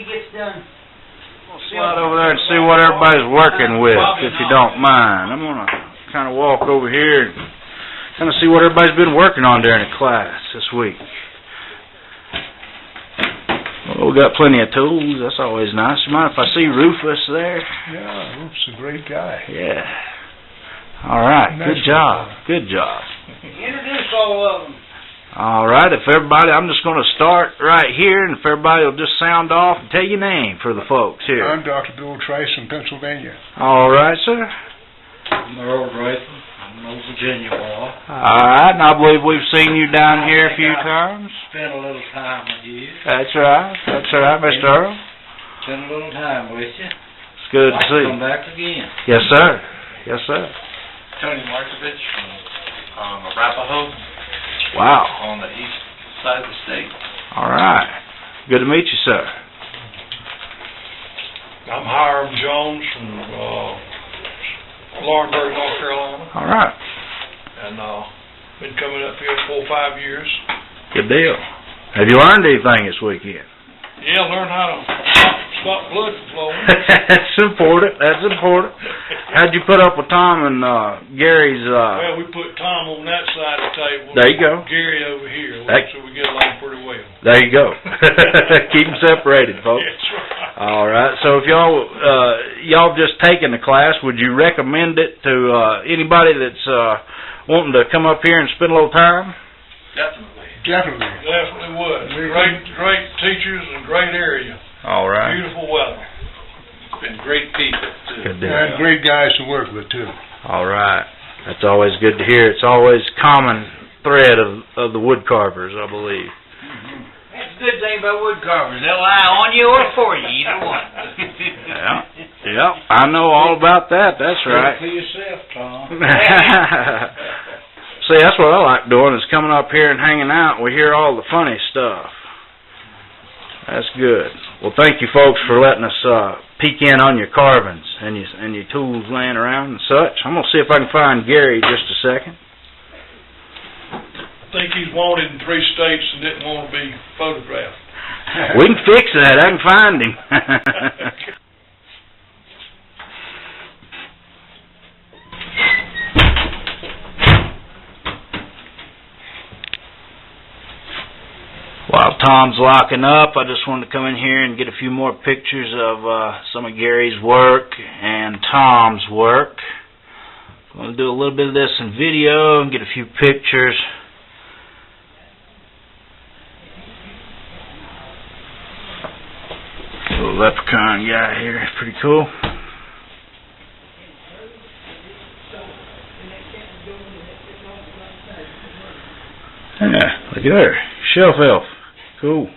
he gets done. Slide over there and see what everybody's working with, if you don't mind. I'm going to kind of walk over here and kind of see what everybody's been working on during the class this week. Well, we got plenty of tools. That's always nice. You mind if I see Rufus there? Yeah, Rufus is a great guy. Yeah. All right. Good job. Good job. Introduce all of them. All right. If everybody, I'm just going to start right here, and if everybody will just sound off and tell your name for the folks here. I'm Dr. Bill Trice from Pennsylvania. All right, sir. I'm Earl Drayton. I'm an old Virginia boy. All right, and I believe we've seen you down here a few times. Spent a little time with you. That's right. That's right, Mr. Earl. Spent a little time with you. It's good to see you. Come back again. Yes, sir. Yes, sir. Tony Markovich from Arapahoe. Wow. On the east side of the state. All right. Good to meet you, sir. I'm Hiram Jones from Lawrenceburg, North Carolina. All right. And been coming up here 4 or 5 years. Good deal. Have you learned anything this weekend? Yeah, learn how to stop blood from flowing. That's important. That's important. How'd you put up with Tom and Gary's... Well, we put Tom on that side of the table. There you go. Gary over here, so we get along pretty well. There you go. Keep them separated, folks. That's right. All right. So if y'all just taken the class, would you recommend it to anybody that's wanting to come up here and spend a little time? Definitely. Definitely would. Great teachers and great area. All right. Beautiful weather. Been great people, too. Good deal. And great guys to work with, too. All right. That's always good to hear. It's always common thread of the wood carvers, I believe. That's the good thing about wood carvers. They'll lie on you or for you, either one. Yeah. I know all about that. That's right. For yourself, Tom. See, that's what I like doing, is coming up here and hanging out. We hear all the funny stuff. That's good. Well, thank you, folks, for letting us peek in on your carvings and your tools laying around and such. I'm going to see if I can find Gary just a second. I think he's wanted in 3 states and didn't want to be photographed. We can fix that. I can find him. While Tom's locking up, I just wanted to come in here and get a few more pictures of some of Gary's work and Tom's work. I'm going to do a little bit of this in video and get a few pictures. Little leprechaun guy here, pretty cool. Yeah, look at there, shelf elf. Cool.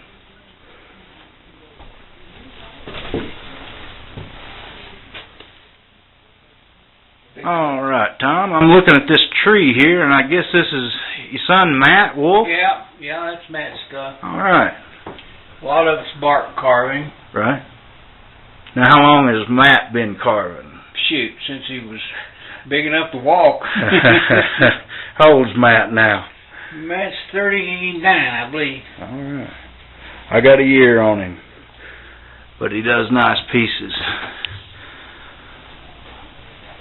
All right, Tom, I'm looking at this tree here, and I guess this is your son, Matt Wolfe? Yeah, that's Matt's stuff. All right. A lot of it's bark carving. Right. Now, how long has Matt been carving? Shoot, since he was big enough to walk. How old's Matt now? Matt's 39, I believe. All right. I got a year on him, but he does nice pieces.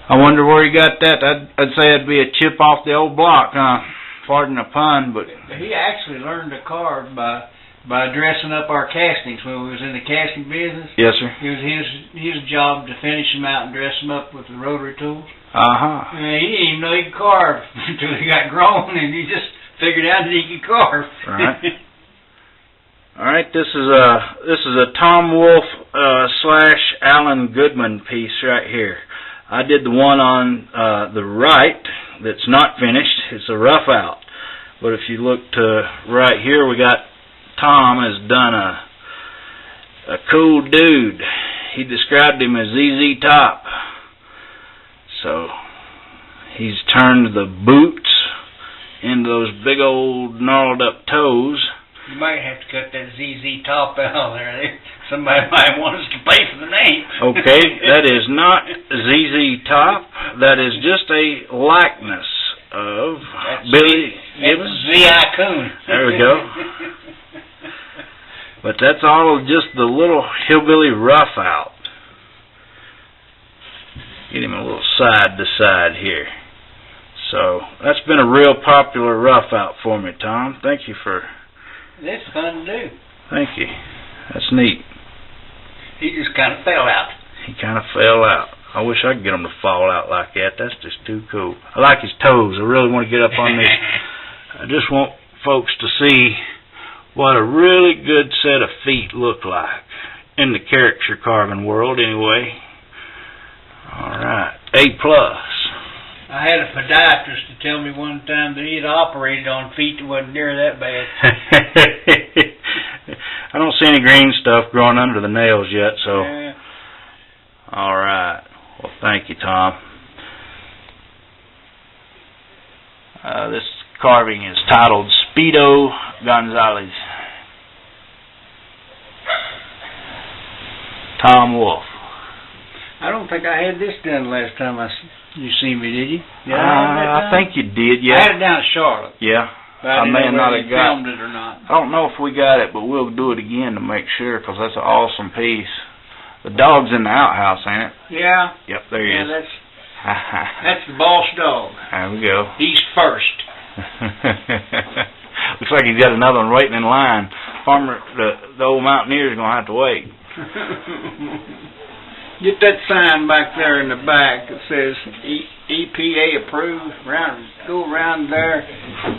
I wonder where he got that. I'd say it'd be a chip off the old block, huh? Pardon the pun, but... He actually learned to carve by dressing up our castings when we was in the casting business. Yes, sir. It was his job to finish them out and dress them up with the rotary tools. Uh-huh. He didn't even know he could carve until he got grown, and he just figured out that he could carve. Right. All right, this is a Tom Wolfe / Alan Goodman piece right here. I did the one on the right that's not finished. It's a rough out. But if you look to right here, we got Tom has done a cool dude. He described him as ZZ Top. So he's turned the boots into those big old gnarled up toes. You might have to cut that ZZ Top out there. Somebody might want us to pay for the name. Okay, that is not ZZ Top. That is just a likeness of Billy Gibbons. Z.I. Coon. There we go. But But that's all just the little hillbilly rough out. Get him a little side to side here. So that's been a real popular rough out for me, Tom. Thank you for... That's fun to do. Thank you. That's neat. He just kind of fell out. He kind of fell out. I wish I could get him to fall out like that. That's just too cool. I like his toes. I really want to get up on this. I just want folks to see what a really good set of feet look like. In the caricature carving world, anyway. Alright. A+. I had a podiatrist to tell me one time that he had operated on feet that wasn't near that bad. I don't see any green stuff growing under the nails yet, so... Yeah. Alright. Well, thank you, Tom. This carving is titled Speedo Gonzalez. Tom Wolfe. I don't think I had this done last time you seen me, did you? Yeah, I think you did, yeah. I had it down at Charlotte. Yeah. But I may didn't know not whether have they got filmed it or not. I don't know if we got it, but we'll do it again to make sure, because that's an awesome piece. The dog's in the outhouse, ain't it? Yeah. Yep, there he is. That's the boss dog. There we go. He's first. Looks like he's got another one waiting in line. Farmer, the old mountaineer's going to have to wait. Get that sign back there in the back that says EPA approved. Go around there.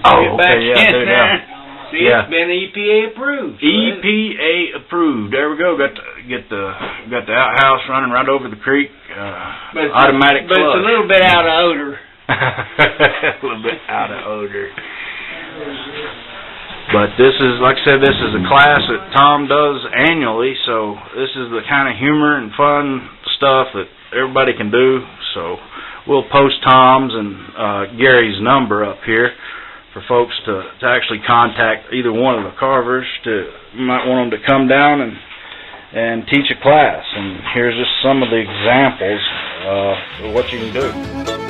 Oh, Get back okay, yeah, in there you there. go. See, Yeah. it's been EPA approved. EPA approved. There we go. Got the outhouse running right over the creek. Automatic But flush. it's a little bit out of odor. A little bit out of odor. But this is, like I said, this is a class that Tom does annually, so this is the kind of humor and fun stuff that everybody can do. So we'll post Tom's and Gary's number up here for folks to actually contact either one of the carvers. You might want them to come down and teach a class. And here's just some of the examples of what you can do.